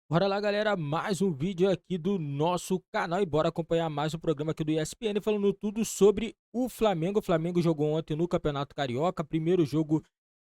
Bora lá, galera, mais um vídeo aqui do nosso canal e bora acompanhar mais um programa aqui do ESPN falando tudo sobre o Flamengo. O Flamengo jogou ontem no Campeonato Carioca, primeiro jogo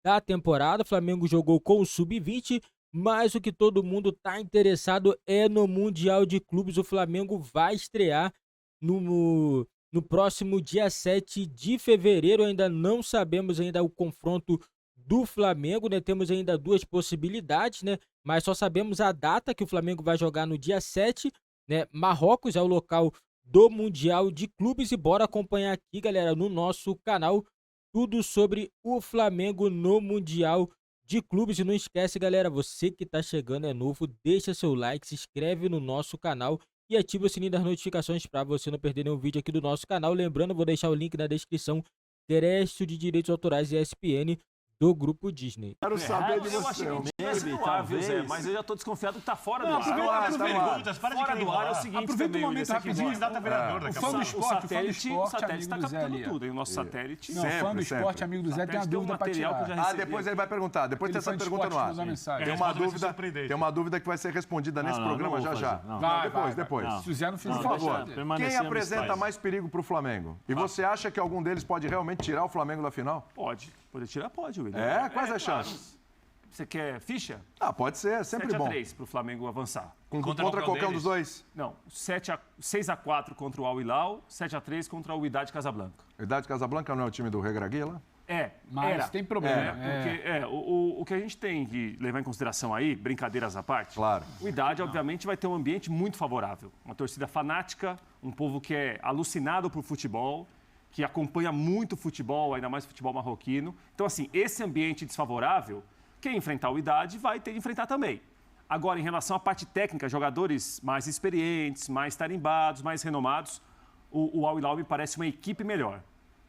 da temporada. O Flamengo jogou com o Sub-20, mas o que todo mundo tá interessado é no Mundial de Clubes. O Flamengo vai estrear no próximo dia 7 de fevereiro. Ainda não sabemos ainda o confronto do Flamengo, né? Temos ainda duas possibilidades, né? Mas só sabemos a data que o Flamengo vai jogar no dia 7, né? Marrocos é o local do Mundial de Clubes e bora acompanhar aqui, galera, no nosso canal tudo sobre o Flamengo no Mundial de Clubes. E não esquece, galera, você que tá chegando é novo, deixa seu like, se inscreve no nosso canal e ativa o sininho das notificações para você não perder nenhum vídeo aqui do nosso canal. Lembrando, vou deixar o link na descrição, crédito de direitos autorais ESPN do Grupo Disney. Quero saber de Eu achei você. que tivesse no ar, viu, Zé? Mas eu já tô desconfiado que tá fora do ar. Aproveita Fora do ar é o seguinte Aproveita também, o momento William, rapidinho. candidato a vereador O daqui a fã do pouco. esporte, O satélite amigo está do Zé captando ali. tudo, hein? O nosso satélite. Não, fã do sempre. esporte, amigo do Zé, tem uma Satélite dúvida um para material que eu tirar. já recebi. Depois ele vai perguntar. Depois tem Aquele essa fã de pergunta no esporte ar. usa mensagem. Tem uma dúvida que vai ser respondida nesse programa não já vou já. fazer, não. Vai. Depois. Se o Zé não fizer, Por favor, deixa ele. permanecer quem apresenta amizade. mais perigo pro Flamengo? E você acha que algum deles pode realmente tirar o Flamengo da final? Pode. Poder tirar, pode, William. É? Quais as claro. chances? Você quer ficha? Ah, pode ser, é sempre bom. 7-3 pro Flamengo avançar. Contra qualquer um dos dois. Não, 6-4 contra o Al Hilal, 7-3 contra o Wydad Casablanca. Idade Casablanca não é o time do Regragui lá? Mas Era. tem problema. Porque o que a gente tem que levar em consideração aí, brincadeiras à parte, Claro. o Idade, obviamente, vai ter um ambiente muito favorável. Uma torcida fanática, um povo que é alucinado por futebol, que acompanha muito futebol, ainda mais futebol marroquino. Então, assim, esse ambiente desfavorável, quem enfrentar o Idade vai ter que enfrentar também. Agora, em relação à parte técnica, jogadores mais experientes, mais tarimbados, mais renomados, o Al Hilal me parece uma equipe melhor.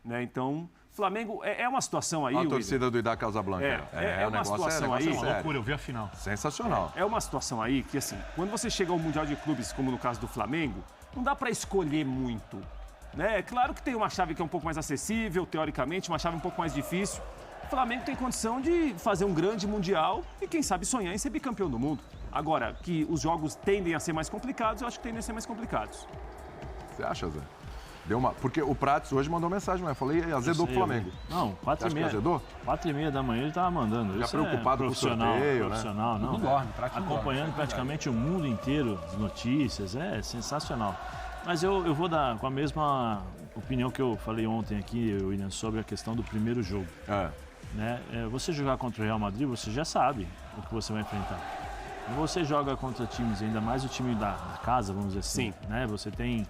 Né? Então, Flamengo é uma situação aí, A William, torcida do Idade Casablanca. É o uma negócio situação aí. sério. Uma loucura, eu vi a final. Sensacional. É uma situação aí que, assim, quando você chega ao Mundial de Clubes, como no caso do Flamengo, não dá para escolher muito. Né? É claro que tem uma chave que é um pouco mais acessível, teoricamente, uma chave um pouco mais difícil. O Flamengo tem condição de fazer um grande Mundial e, quem sabe, sonhar em ser bicampeão do mundo. Agora, que os jogos tendem a ser mais complicados, eu acho que tendem a ser mais complicados. Você acha, Zé? Deu uma... Porque o Prates hoje mandou mensagem, mas eu falei, azedou pro Flamengo. Não, Você acha que azedou? 4h30 da manhã ele tava mandando. Já Isso preocupado com o profissional, sorteio, né? profissional, não. Não dorme, praticamente não Acompanhando dorme, praticamente o mundo inteiro, as notícias, é sensacional. Mas eu vou dar com a mesma opinião que eu falei ontem aqui, William, sobre a questão do primeiro jogo. Né? Você jogar contra o Real Madrid, você já sabe o que você vai enfrentar. E você joga contra times, ainda mais o time da casa, vamos dizer assim. Sim. Né? Você tem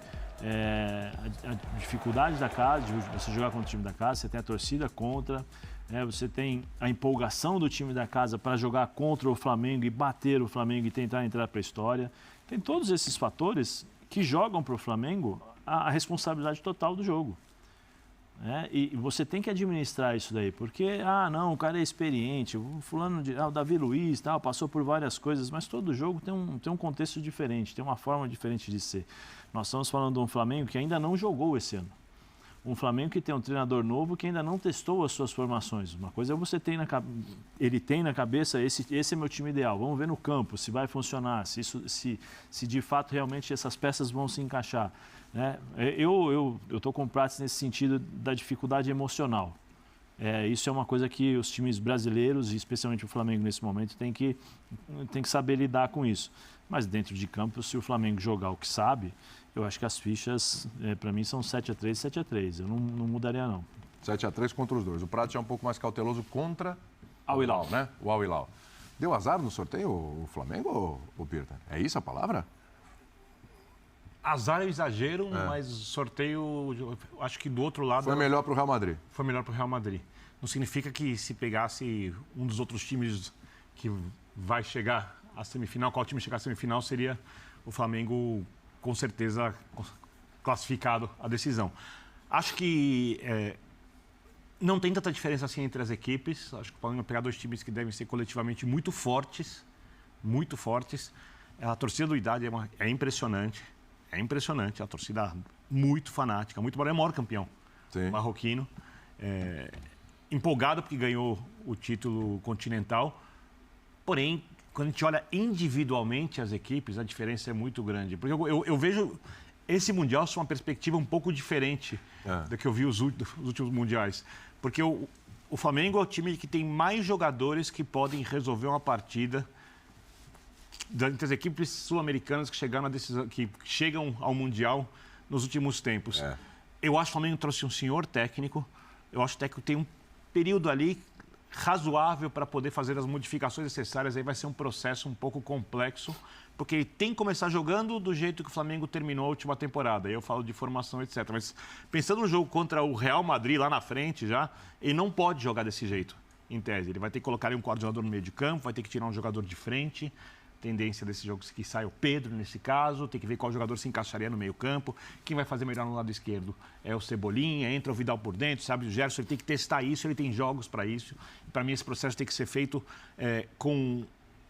a dificuldade da casa, de você jogar contra o time da casa, você tem a torcida contra, né? Você tem a empolgação do time da casa para jogar contra o Flamengo e bater o Flamengo e tentar entrar para a história. Tem todos esses fatores que jogam para o Flamengo a responsabilidade total do jogo. Né? E você tem que administrar isso daí, porque, não, o cara é experiente, o fulano, o Davi Luiz, tal, passou por várias coisas, mas todo jogo tem um contexto diferente, tem uma forma diferente de ser. Nós estamos falando de um Flamengo que ainda não jogou esse ano. Um Flamengo que tem um treinador novo que ainda não testou as suas formações. Uma coisa é você ele tem na cabeça, esse é meu time ideal. Vamos ver no campo se vai funcionar, se de fato realmente essas peças vão se encaixar. Né? Eu estou com o Prates nesse sentido da dificuldade emocional. Isso é uma coisa que os times brasileiros, e especialmente o Flamengo nesse momento, tem que saber lidar com isso. Mas dentro de campo, se o Flamengo jogar o que sabe, eu acho que as fichas, para mim, são 7-3, 7-3. Eu não mudaria, não. 7-3 contra os dois. O Prates é um pouco mais cauteloso contra Al Hilal, né? O Al Hilal. Deu azar no sorteio o Flamengo, ou Pirta? É isso a palavra? Azar é exagero, mas sorteio, eu acho que do outro lado... Foi melhor para o Real Madrid. Foi melhor para o Real Madrid. Não significa que se pegasse um dos outros times que vai chegar à semifinal, qual time chegar à semifinal, seria o Flamengo, com certeza, classificado à decisão. Acho que não tem tanta diferença assim entre as equipes. Acho que o Flamengo vai pegar dois times que devem ser coletivamente muito fortes. Muito fortes. A torcida do Idade é impressionante. É impressionante. A torcida muito fanática. Muito bom. É o maior campeão marroquino. Empolgado porque ganhou o título continental. Porém, quando a gente olha individualmente as equipes, a diferença é muito grande. Porque eu vejo esse Mundial sob uma perspectiva um pouco diferente da que eu vi os últimos Mundiais. Porque o Flamengo é o time que tem mais jogadores que podem resolver uma partida entre as equipes sul-americanas que chegaram que chegam ao Mundial nos últimos tempos. Eu acho que o Flamengo trouxe um senhor técnico. Eu acho que o técnico tem um período ali razoável para poder fazer as modificações necessárias. Aí vai ser um processo um pouco complexo, porque ele tem que começar jogando do jeito que o Flamengo terminou a última temporada. Aí eu falo de formação, etc. Mas pensando no jogo contra o Real Madrid lá na frente já, ele não pode jogar desse jeito, em tese. Ele vai ter que colocar ali um coordenador no meio de campo, vai ter que tirar um jogador de frente. Tendência desse jogo que sai o Pedro, nesse caso, tem que ver qual jogador se encaixaria no meio-campo. Quem vai fazer melhor no lado esquerdo é o Cebolinha, entra o Vidal por dentro, sabe? O Gerson, ele tem que testar isso, ele tem jogos para isso. Para mim, esse processo tem que ser feito com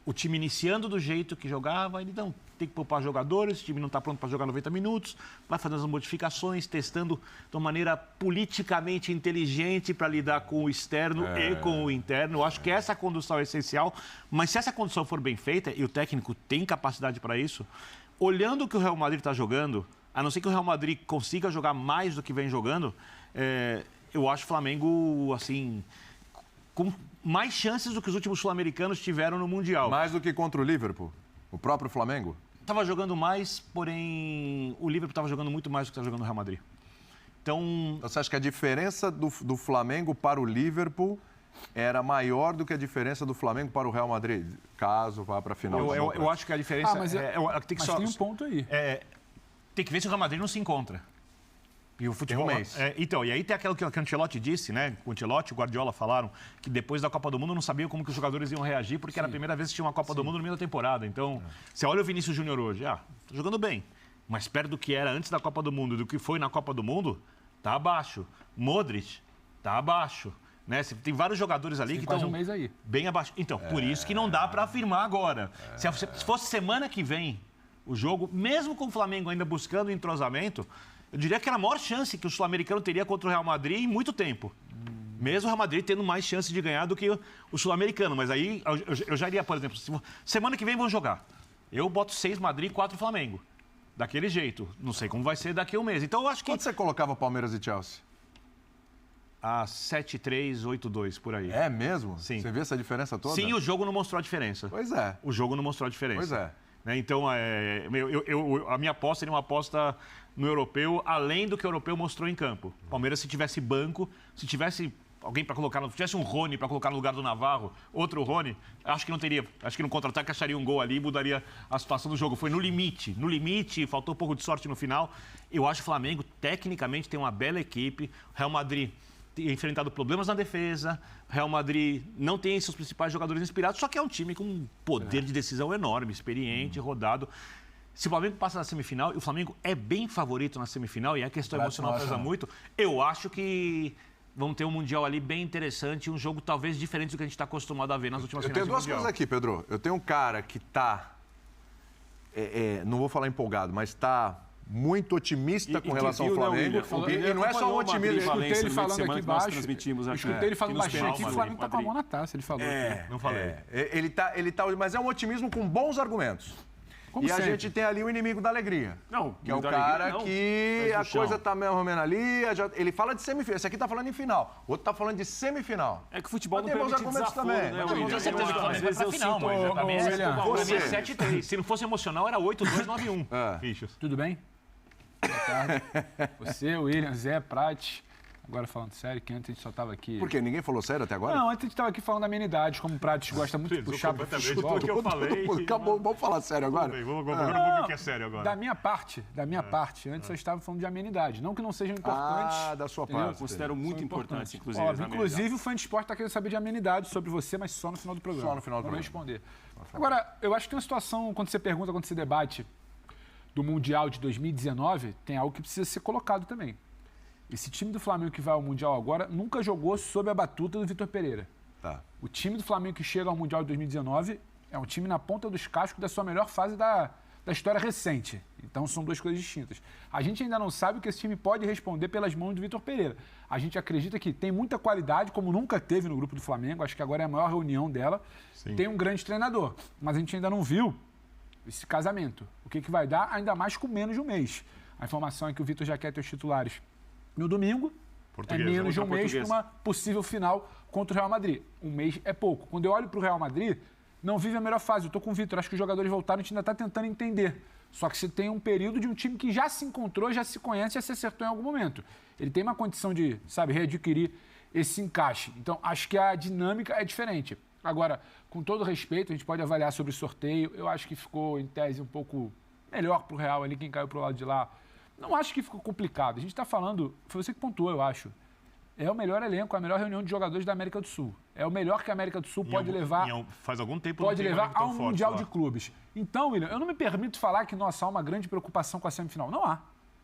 o time iniciando do jeito que jogava. Ele não tem que poupar jogadores, o time não está pronto para jogar 90 minutos, vai fazendo as modificações, testando de uma maneira politicamente inteligente para lidar com o externo e com o interno. Eu acho que essa condução é essencial, mas se essa condução for bem feita, e o técnico tem capacidade para isso, olhando o que o Real Madrid está jogando, a não ser que o Real Madrid consiga jogar mais do que vem jogando, eu acho o Flamengo, assim, com mais chances do que os últimos sul-americanos tiveram no Mundial. Mais do que contra o Liverpool? O próprio Flamengo? Estava jogando mais, porém o Liverpool estava jogando muito mais do que estava jogando o Real Madrid. Então, você acha que a diferença do Flamengo para o Liverpool era maior do que a diferença do Flamengo para o Real Madrid? Caso vá para a final. Eu acho que a diferença... mas tem um ponto aí. Tem que ver se o Real Madrid não se encontra. E o futebol, tem um mês. Então, e aí tem aquilo que o Ancelotti disse, né? O Ancelotti e o Guardiola falaram que depois da Copa do Mundo não sabiam como que os jogadores iam reagir, porque era a primeira vez que tinha uma Copa do Mundo no meio da temporada. Então, você olha o Vinícius Júnior hoje, tá jogando bem, mas perto do que era antes da Copa do Mundo, do que foi na Copa do Mundo, tá abaixo. Modric, tá abaixo. Né? Você tem vários jogadores ali que estão bem abaixo. Então, por isso que não dá para afirmar agora. Se fosse semana que vem o jogo, mesmo com o Flamengo ainda buscando entrosamento, eu diria que era a maior chance que o sul-americano teria contra o Real Madrid em muito tempo. Mesmo o Real Madrid tendo mais chance de ganhar do que o sul-americano. Mas aí eu já iria, por exemplo, semana que vem vão jogar. Eu boto 6 Madrid e 4 Flamengo. Daquele jeito. Não sei como vai ser daqui a um mês. Então eu acho que... Quanto você colocava Palmeiras e Chelsea? 7-3, 8-2, por aí. É mesmo? Sim. Você vê essa diferença toda? Sim, o jogo não mostrou a diferença. Pois é. O jogo não mostrou a diferença. Pois é. Né? Então, a minha aposta seria uma aposta no europeu, além do que o europeu mostrou em campo. Palmeiras, se tivesse banco, se tivesse alguém para colocar, se tivesse um Rony para colocar no lugar do Navarro, outro Rony, acho que não teria. Acho que no contra-ataque acharia um gol ali e mudaria a situação do jogo. Foi no limite. No limite, faltou um pouco de sorte no final. Eu acho que o Flamengo, tecnicamente, tem uma bela equipe. O Real Madrid tem enfrentado problemas na defesa. O Real Madrid não tem seus principais jogadores inspirados, só que é um time com um poder de decisão enorme, experiente, rodado. Se o Flamengo passa na semifinal, e o Flamengo é bem favorito na semifinal, e a questão emocional pesa muito, eu acho que vamos ter um Mundial ali bem interessante, um jogo talvez diferente do que a gente está acostumado a ver nas últimas finais do Mundial. Eu tenho duas coisas aqui, Pedro. Eu tenho um cara que está, não vou falar empolgado, mas está muito otimista com relação ao Flamengo. E não é só um otimismo. Escutei ele falando aqui embaixo. Escutei ele falando baixinho aqui que o Flamengo está com a mão na taça. Ele falou. Não falei. Ele tá, mas é um otimismo com bons argumentos. Como sempre. A gente tem ali o inimigo da alegria. Não, que é o cara que a coisa tá meio ou menos ali. Ele fala de semifinal. Esse aqui tá falando em final. O outro tá falando de semifinal. É que o futebol mas não tem bons permite argumentos desaforo, também. né, Eu tenho certeza que o Flamengo vai pra final, mas pra mim é 7-3. Se não fosse emocional, era 8-2, 9-1. Fichas. Tudo bem? Boa tarde. Você, William, Zé, Prati. Agora falando sério, que antes a gente só estava aqui... Por quê? Ninguém falou sério até agora? Não, antes a gente estava aqui falando da amenidade, como o Prates gosta muito de puxar para o futebol. Que eu falei. Acabou, vamos falar sério agora? Vamos que é sério agora. Da minha parte, antes eu estava falando de amenidade. Não que não sejam importantes. Da sua entendeu? parte. Eu considero muito importantes, inclusive. Óbvio, inclusive, o fã de esporte está querendo saber de amenidade sobre você, mas só no final do programa. Só no final do programa. Responder. Agora, eu acho que tem uma situação, quando você pergunta, quando você debate do Mundial de 2019, tem algo que precisa ser colocado também. Esse time do Flamengo que vai ao Mundial agora nunca jogou sob a batuta do Vitor Pereira. Tá. O time do Flamengo que chega ao Mundial de 2019 é um time na ponta dos cascos da sua melhor fase da da história recente. Então, são duas coisas distintas. A gente ainda não sabe o que esse time pode responder pelas mãos do Vitor Pereira. A gente acredita que tem muita qualidade, como nunca teve no grupo do Flamengo. Acho que agora é a maior reunião dela. Sim. Tem um grande treinador, mas a gente ainda não viu esse casamento. O que vai dar, ainda mais com menos de um mês. A informação é que o Vitor já quer ter os titulares no domingo. É menos de um mês para uma possível final contra o Real Madrid. Um mês é pouco. Quando eu olho para o Real Madrid, não vive a melhor fase. Eu estou com o Vitor. Acho que os jogadores voltaram, a gente ainda está tentando entender. Só que você tem um período de um time que já se encontrou, já se conhece, já se acertou em algum momento. Ele tem uma condição de, readquirir esse encaixe. Então, acho que a dinâmica é diferente. Agora, com todo respeito, a gente pode avaliar sobre o sorteio. Eu acho que ficou, em tese, um pouco melhor para o Real ali, quem caiu para o lado de lá. Não acho que ficou complicado. A gente está falando, foi você que pontuou, eu acho. É o melhor elenco, a melhor reunião de jogadores da América do Sul. É o melhor que a América do Sul pode levar. Faz algum tempo pode levar a um Mundial de Clubes. Então, William, eu não me permito falar que, nossa, há uma grande preocupação com a semifinal. Não há.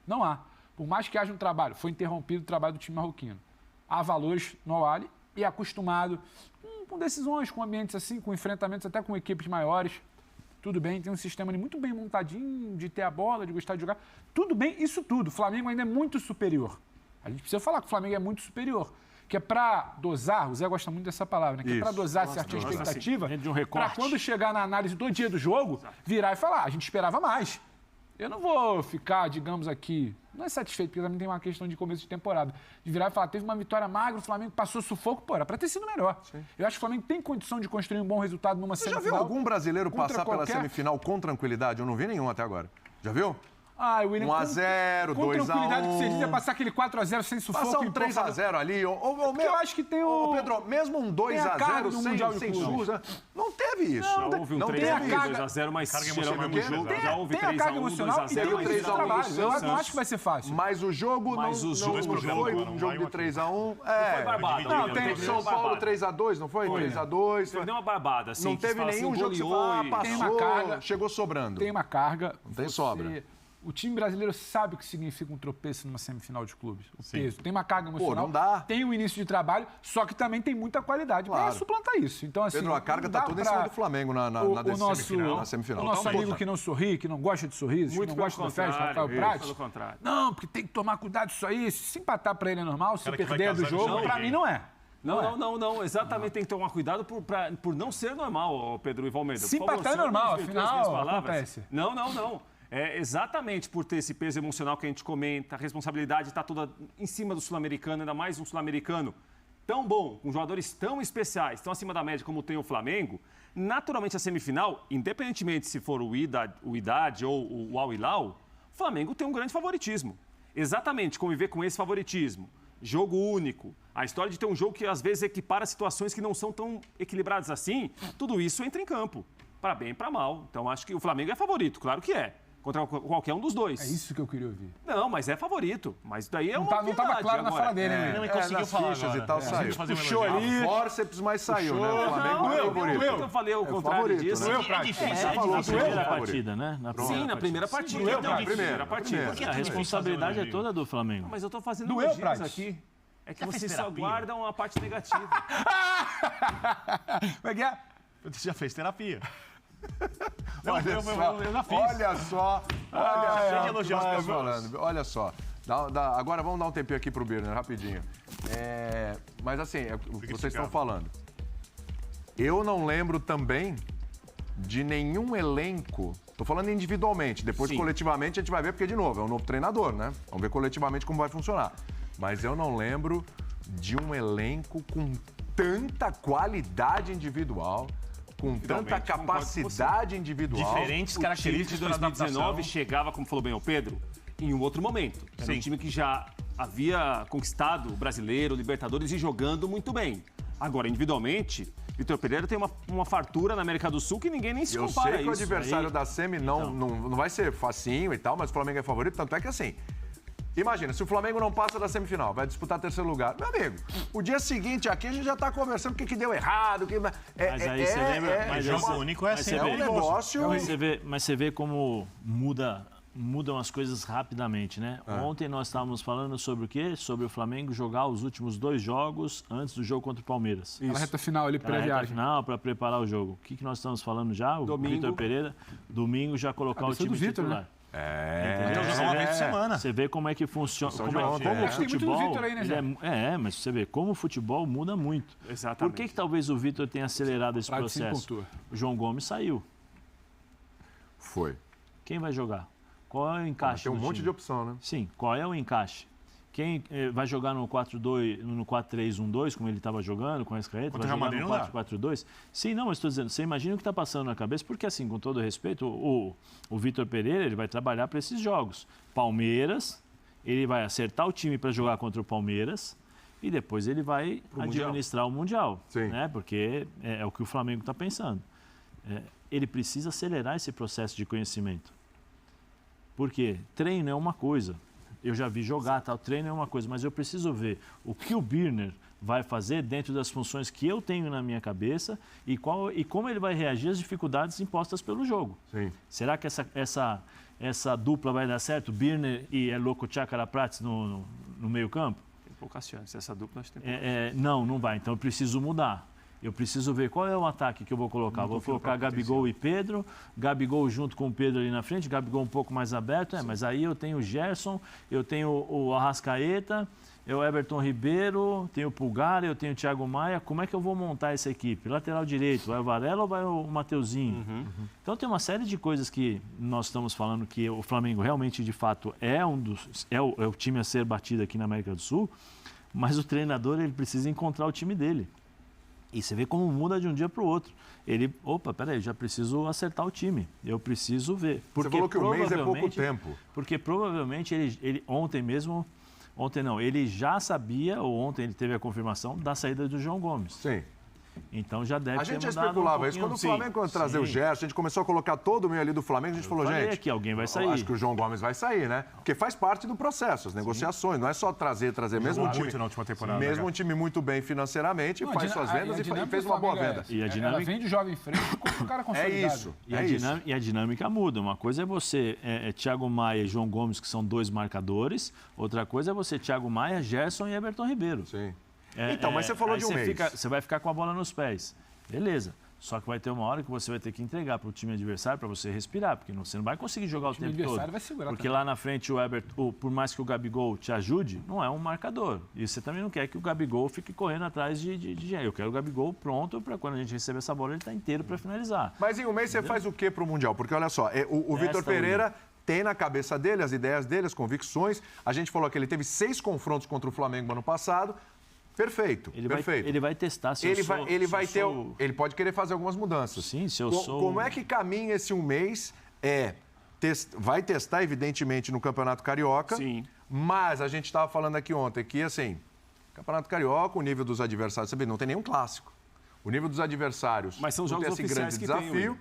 Não há. Por mais que haja um trabalho, foi interrompido o trabalho do time marroquino. Há valores no Al-Ahly e acostumado com decisões, com ambientes assim, com enfrentamentos até com equipes maiores. Tudo bem, tem um sistema ali muito bem montadinho, de ter a bola, de gostar de jogar. Tudo bem, isso tudo. O Flamengo ainda é muito superior. A gente precisa falar que o Flamengo é muito superior. Que é para dosar, o Zé gosta muito dessa palavra, né? Que é para dosar certa expectativa, para quando chegar na análise do dia do jogo, virar e falar, a gente esperava mais. Eu não vou ficar, digamos aqui, não é satisfeito, porque também tem uma questão de começo de temporada, de virar e falar, teve uma vitória magra, o Flamengo passou sufoco, pô, era para ter sido melhor. Sim. Eu acho que o Flamengo tem condição de construir um bom resultado numa semifinal. Você já viu algum brasileiro passar pela semifinal com tranquilidade? Eu não vi nenhum até agora. Já viu? Ah, William, 1x0, 2x1. Com tranquilidade que você diz, passar aquele 4x0 sem sufoco. Passar um 3x0 ali. Eu acho que tem o... Pedro, mesmo um 2x0 sem SUS, não teve isso. Já houve um 3x2x0, mas geralmente o jogo já houve 3x1, 2x0. Eu não acho que vai ser fácil. Mas o jogo não foi um jogo de 3x1. Foi barbado. Não, tem São Paulo 3x2, não foi? 3x2. Deu uma barbada, assim. Não teve nenhum jogo que você fala, passou, chegou sobrando. Tem uma carga. Não tem sobra. O time brasileiro sabe o que significa um tropeço numa semifinal de clubes. O peso. Tem uma carga emocional. Não dá. Tem um início de trabalho, só que também tem muita qualidade para suplantar isso. Então, assim, Pedro, a carga está toda em cima do Flamengo na semifinal. O nosso amigo que não sorri, que não gosta de sorrisos, que não gosta da festa, Rafael Prats. Não, porque tem que tomar cuidado disso aí. Se empatar para ele é normal, se perder do jogo, para mim não é. Não. Exatamente, tem que tomar cuidado por não ser normal, Pedro e Valmeda. Se empatar é normal, afinal, acontece. Não. É exatamente por ter esse peso emocional que a gente comenta, a responsabilidade está toda em cima do sul-americano, ainda mais um sul-americano tão bom, com jogadores tão especiais, tão acima da média como tem o Flamengo. Naturalmente, a semifinal, independentemente se for o Wydad ou o Al Hilal, o Flamengo tem um grande favoritismo. Exatamente, conviver com esse favoritismo. Jogo único, a história de ter um jogo que às vezes equipara situações que não são tão equilibradas assim, tudo isso entra em campo, para bem e para mal. Então, acho que o Flamengo é favorito, claro que é. Contra qualquer um dos dois. É isso que eu queria ouvir. Não, mas é favorito. Mas daí é não estava claro na fala dele, né? Não me conseguiu falar e tal, saiu. Puxou ali. Fórceps, mas saiu, né? O Flamengo é favorito. Eu falei o contrário disso. É difícil na primeira partida, né? Sim, na primeira partida. Na primeira partida. Porque a responsabilidade é toda do Flamengo. Mas eu tô fazendo elogios aqui. É que vocês só guardam a parte negativa. Como é que é? Você já fez terapia. Olha só. Agora vamos dar um tempinho aqui pro Birner, rapidinho. Mas assim, o que vocês estão falando. Eu não lembro também de nenhum elenco. Tô falando individualmente, depois coletivamente a gente vai ver, porque, de novo, é um novo treinador, né? Vamos ver coletivamente como vai funcionar. Mas eu não lembro de um elenco com tanta qualidade individual, com tanta capacidade individual. Diferentes características de 2019 chegava, como falou bem o Pedro, em um outro momento. Era um time que já havia conquistado o Brasileiro, o Libertadores e jogando muito bem. Agora, individualmente, Vitor Pereira tem uma fartura na América do Sul que ninguém nem se compara a isso. Eu sei que o adversário da Semi não vai ser facinho e tal, mas o Flamengo é favorito, tanto é que assim... Imagina, se o Flamengo não passa da semifinal, vai disputar terceiro lugar. Meu amigo, o dia seguinte aqui a gente já tá conversando o que deu errado. Mas aí você lembra... Mas jogo único é assim. É um negócio... Mas você vê como muda mudam as coisas rapidamente, né? Ontem nós estávamos falando sobre o quê? Sobre o Flamengo jogar os últimos 2 jogos antes do jogo contra o Palmeiras. Na reta final ali, pré-viagem. Final, para preparar o jogo. O que nós estamos falando já? O Vitor Pereira, domingo já colocar o time Vitor, titular. né? Então, jogar uma vez por semana. Você vê como é que funciona. Como o Tem muito do futebol. Vitor aí, né, Zé? Mas você vê como o futebol muda muito. Exatamente. Por que talvez o Vitor tenha acelerado esse Prato sem processo? contorno. O João Gomes saiu. Foi. Quem vai jogar? Qual é o encaixe? Tem um do monte time? de opção, né? Sim, qual é o encaixe? Quem vai jogar no 4-2, no 4-3-1-2, como ele estava jogando, com a Escaeta? Vai jogar no 4-4-2? Sim, não, mas estou dizendo, você imagina o que está passando na cabeça, porque assim, com todo respeito, o Vitor Pereira, ele vai trabalhar para esses jogos. Palmeiras, ele vai acertar o time para jogar contra o Palmeiras e depois ele vai administrar o Mundial. Sim. Né? Porque é o que o Flamengo está pensando. Ele precisa acelerar esse processo de conhecimento. Porque treino é uma coisa. Eu já vi jogar, tal, treino é uma coisa, mas eu preciso ver o que o Birner vai fazer dentro das funções que eu tenho na minha cabeça e como ele vai reagir às dificuldades impostas pelo jogo. Sim. Será que essa dupla vai dar certo? Birner e Loco Chakra Prats no meio campo? Tem poucas chances. Essa dupla nós temos. Não vai. Então eu preciso mudar. Eu preciso ver qual é o ataque que eu vou colocar. Vou colocar Gabigol e Pedro, Gabigol junto com o Pedro ali na frente, Gabigol um pouco mais aberto, mas aí eu tenho o Gerson, eu tenho o Arrascaeta, o Everton Ribeiro, tenho o Pulgar, eu tenho o Thiago Maia. Como é que eu vou montar essa equipe? Lateral direito, vai o Varela ou vai o Mateuzinho? Então tem uma série de coisas que nós estamos falando que o Flamengo realmente, de fato, é o time a ser batido aqui na América do Sul, mas o treinador ele precisa encontrar o time dele. E você vê como muda de um dia para o outro. Peraí, já preciso acertar o time. Eu preciso ver. Você falou que um mês é pouco tempo. Porque provavelmente ele ele já sabia, ou ontem ele teve a confirmação da saída do João Gomes. Sim. Então já deve ter mudado. A gente já especulava isso. Quando o Flamengo trazer o Gerson, a gente começou a colocar todo o meio ali do Flamengo, a gente falou, gente... que alguém vai sair. Acho que o João Gomes vai sair, né? Porque faz parte do processo, as negociações. Não é só trazer mesmo um time... muito na última temporada. Mesmo um time muito bem financeiramente, faz suas vendas e fez uma boa venda. E a dinâmica... Ela vende o jovem frente com o cara consolidado. E a dinâmica muda. Uma coisa é você, Thiago Maia e João Gomes, que são 2 marcadores. Outra coisa é você, Thiago Maia, Gerson e Everton Ribeiro. Sim. Então, mas você falou de um mês. Você vai ficar com a bola nos pés. Beleza. Só que vai ter uma hora que você vai ter que entregar para o time adversário para você respirar, porque você não vai conseguir jogar o tempo todo. Vai segurar porque também. Lá na frente o Everton, por mais que o Gabigol te ajude, não é um marcador. E você também não quer que o Gabigol fique correndo atrás de gente. Eu quero o Gabigol pronto para quando a gente receber essa bola ele estar inteiro para finalizar. Mas em um mês você faz o quê para o Mundial? Porque olha só, o Vitor Pereira tem na cabeça dele as ideias dele, as convicções. A gente falou que ele teve 6 confrontos contra o Flamengo ano passado. Perfeito, perfeito. Ele vai testar se ele pode querer fazer algumas mudanças. Sim, Como é que caminha esse um mês? Vai testar, evidentemente, no Campeonato Carioca. Sim. Mas a gente estava falando aqui ontem que, assim, Campeonato Carioca, o nível dos adversários, sabe, não tem nenhum clássico. O nível dos adversários. Mas são os jogos tem esse oficiais grande que desafio.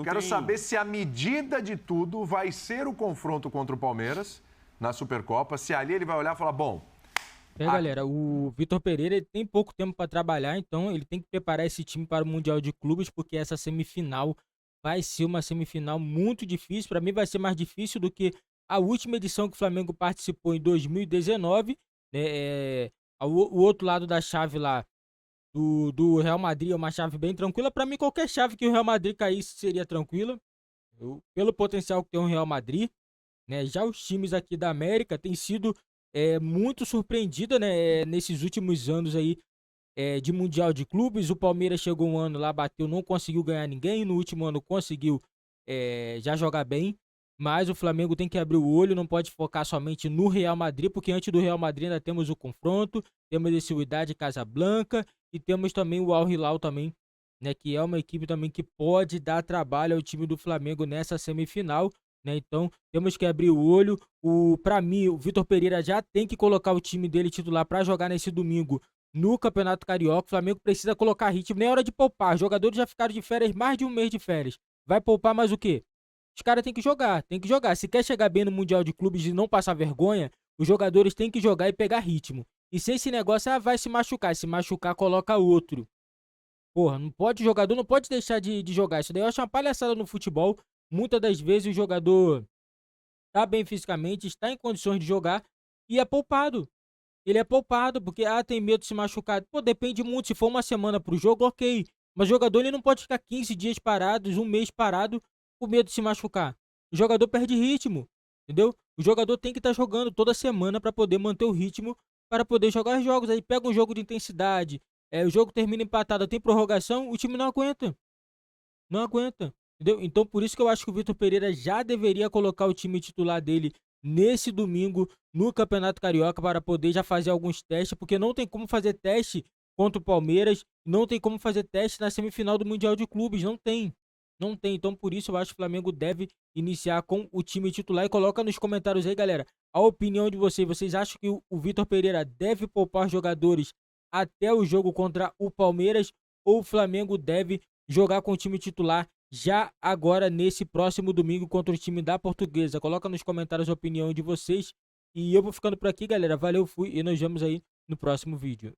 Quero saber se a medida de tudo vai ser o confronto contra o Palmeiras na Supercopa. Se ali ele vai olhar e falar, bom... Galera, o Vitor Pereira ele tem pouco tempo para trabalhar, então ele tem que preparar esse time para o Mundial de Clubes, porque essa semifinal vai ser uma semifinal muito difícil. Para mim vai ser mais difícil do que a última edição que o Flamengo participou em 2019. Né? O outro lado da chave lá do Real Madrid é uma chave bem tranquila. Para mim, qualquer chave que o Real Madrid caísse seria tranquila, pelo potencial que tem o Real Madrid. Né? Já os times aqui da América têm sido... muito surpreendida, né, nesses últimos anos aí de Mundial de Clubes. O Palmeiras chegou um ano lá, bateu, não conseguiu ganhar ninguém. No último ano conseguiu já jogar bem. Mas o Flamengo tem que abrir o olho, não pode focar somente no Real Madrid, porque antes do Real Madrid ainda temos o confronto, temos esse Wydad Casablanca e temos também o Al Hilal também, né, que é uma equipe também que pode dar trabalho ao time do Flamengo nessa semifinal. Né? Então, temos que abrir o olho. Para mim, o Vitor Pereira já tem que colocar o time dele titular para jogar nesse domingo no Campeonato Carioca. O Flamengo precisa colocar ritmo, nem é hora de poupar. Os jogadores já ficaram de férias, mais de um mês de férias. Vai poupar mais o quê? Os caras têm que jogar, Se quer chegar bem no Mundial de Clubes e não passar vergonha, os jogadores têm que jogar e pegar ritmo. E sem esse negócio, vai se machucar. Se machucar, coloca outro. Porra, não pode, o jogador não pode deixar de jogar. Isso daí eu acho uma palhaçada no futebol. Muitas das vezes o jogador tá bem fisicamente, está em condições de jogar e é poupado. Ele é poupado porque tem medo de se machucar. Pô, depende muito. Se for uma semana pro jogo, ok. Mas o jogador ele não pode ficar 15 dias parados, um mês parado, com medo de se machucar. O jogador perde ritmo, entendeu? O jogador tem que estar jogando toda semana para poder manter o ritmo, para poder jogar os jogos. Aí pega um jogo de intensidade, o jogo termina empatado, tem prorrogação, o time não aguenta. Não aguenta, entendeu? Então por isso que eu acho que o Vitor Pereira já deveria colocar o time titular dele nesse domingo no Campeonato Carioca para poder já fazer alguns testes, porque não tem como fazer teste contra o Palmeiras, não tem como fazer teste na semifinal do Mundial de Clubes, não tem. Não tem, então por isso eu acho que o Flamengo deve iniciar com o time titular. E coloca nos comentários aí, galera, a opinião de vocês. Vocês acham que o Vitor Pereira deve poupar jogadores até o jogo contra o Palmeiras, ou o Flamengo deve jogar com o time titular já agora nesse próximo domingo contra o time da Portuguesa? Coloca nos comentários a opinião de vocês. E eu vou ficando por aqui, galera. Valeu, fui e nos vemos aí no próximo vídeo.